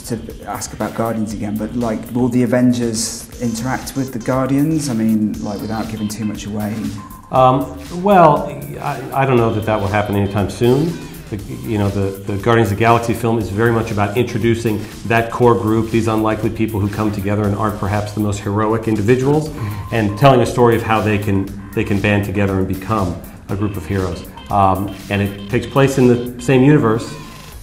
just to ask about Guardians again, but like, will the Avengers interact with the Guardians? I mean, like, without giving too much away. Well, I don't know that that will happen anytime soon. The Guardians of the Galaxy film is very much about introducing that core group, these unlikely people who come together and aren't perhaps the most heroic individuals, and telling a story of how they can band together and become a group of heroes. And it takes place in the same universe.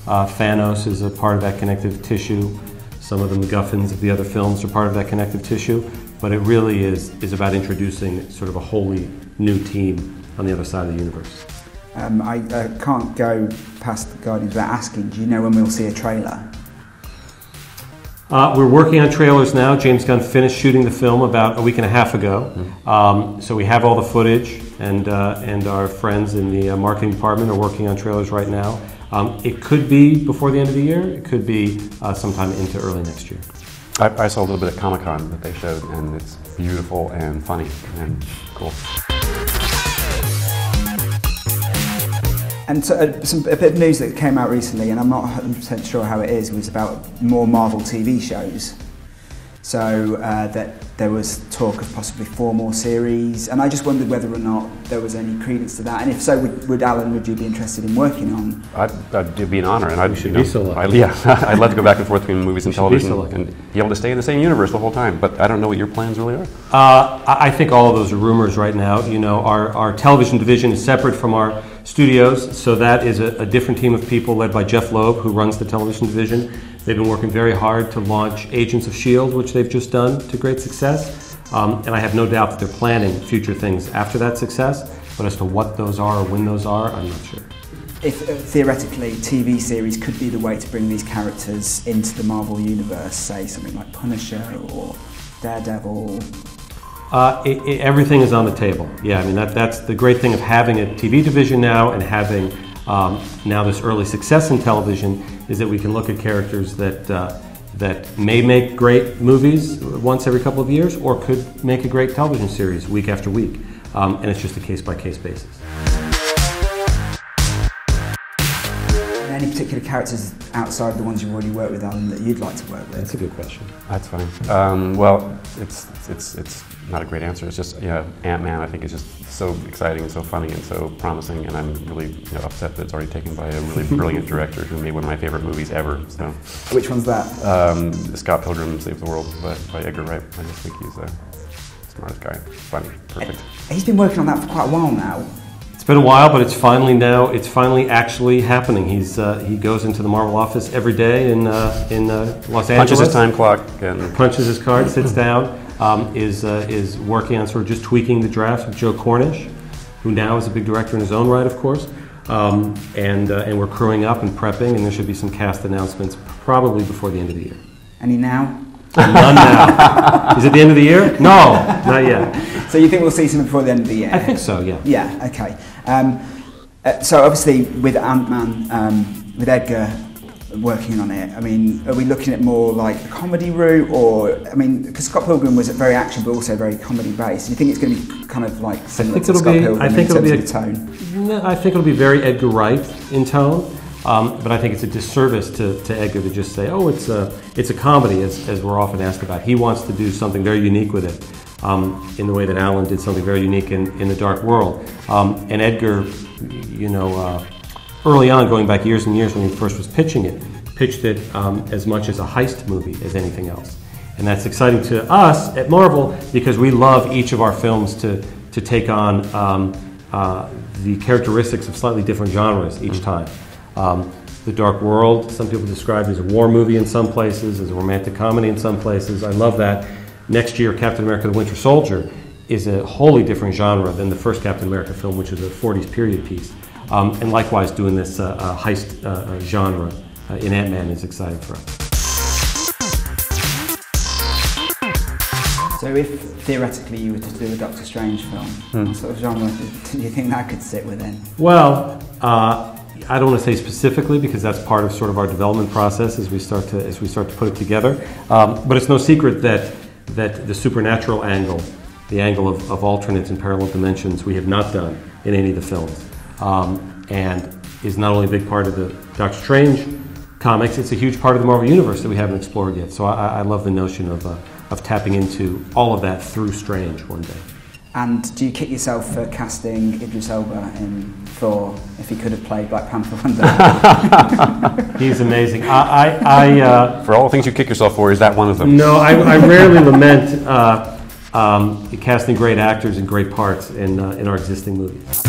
Thanos is a part of that connective tissue. Some of the MacGuffins of the other films are part of that connective tissue. But it really is about introducing sort of a wholly new team on the other side of the universe. I can't go past the Guardians without asking, do you know when we'll see a trailer? We're working on trailers now. James Gunn finished shooting the film about a week and a half ago. So we have all the footage, and our friends in the marketing department are working on trailers right now. It could be before the end of the year. It could be sometime into early next year. I saw a little bit at Comic-Con that they showed, and it's beautiful and funny and cool. And so, a bit of news that came out recently, and I'm not 100% sure how it is, was about more Marvel TV shows. So that there was talk of possibly 4 more series, and I just wondered whether or not there was any credence to that, and if so, would you be interested in working on? It'd be an honor, and I'd be so lucky. I'd love to go back and forth between movies and television and be able to stay in the same universe the whole time. But I don't know what your plans really are. I think all of those are rumors right now. You know, our television division is separate from our studios, so that is a different team of people led by Jeff Loeb, who runs the television division. They've been working very hard to launch Agents of S.H.I.E.L.D., which they've just done to great success. And I have no doubt that they're planning future things after that success. But as to what those are or when those are, I'm not sure. If theoretically TV series could be the way to bring these characters into the Marvel universe, say something like Punisher or Daredevil. Everything is on the table. Yeah, I mean that's the great thing of having a TV division now and having now this early success in television, is that we can look at characters that may make great movies once every couple of years, or could make a great television series week after week, and it's just a case-by-case basis. Any particular characters outside the ones you've already worked with, Alan, that you'd like to work with? That's a good question. That's fine. Well, it's not a great answer. It's just, AntMan, I think, is just so exciting and so funny and so promising, and I'm really upset that it's already taken by a really brilliant director who made one of my favorite movies ever. So, which one's that? Scott Pilgrim Saves the World by Edgar Wright. I just think he's the smartest guy. Funny, perfect. He's been working on that for quite a while now. It's been a while, but it's finally actually happening. He goes into the Marvel office every day in Los Angeles. Punches his time clock and punches his card, sits down, is working on sort of just tweaking the draft with Joe Cornish, who now is a big director in his own right, of course. And we're crewing up and prepping, and there should be some cast announcements probably before the end of the year. Any now? None now. Is it the end of the year? No, not yet. So you think we'll see something before the end of the year? I think so, yeah. Yeah, okay. So obviously with AntMan, with Edgar working on it, I mean, are we looking at more like a comedy route, or, I mean, because Scott Pilgrim was very action but also very comedy based. Do you think it's going to be kind of like similar to Scott Pilgrim in terms of the tone? No, I think it'll be very Edgar Wright in tone. But I think it's a disservice to Edgar to just say, oh, it's a comedy, as we're often asked about. He wants to do something very unique with it, in the way that Alan did something very unique in The Dark World. And Edgar, early on, going back years and years when he first was pitched it as much as a heist movie as anything else. And that's exciting to us at Marvel, because we love each of our films to take on the characteristics of slightly different genres each time. The Dark World, some people describe as a war movie in some places, as a romantic comedy in some places. I love that. Next year, Captain America the Winter Soldier is a wholly different genre than the first Captain America film, which is a 40s period piece. And likewise, doing this heist genre in AntMan is exciting for us. So if theoretically you were to do a Doctor Strange film, what sort of genre do you think that could sit within? Well, I don't want to say specifically, because that's part of sort of our development process as we start to put it together. But it's no secret that the supernatural angle, the angle of alternates and parallel dimensions, we have not done in any of the films, and is not only a big part of the Doctor Strange comics, it's a huge part of the Marvel Universe that we haven't explored yet. So I love the notion of tapping into all of that through Strange one day. And do you kick yourself for casting Idris Elba in Thor if he could have played Black Panther one day? He's amazing. For all the things you kick yourself for, is that one of them? No, I rarely lament casting great actors in great parts in our existing movies.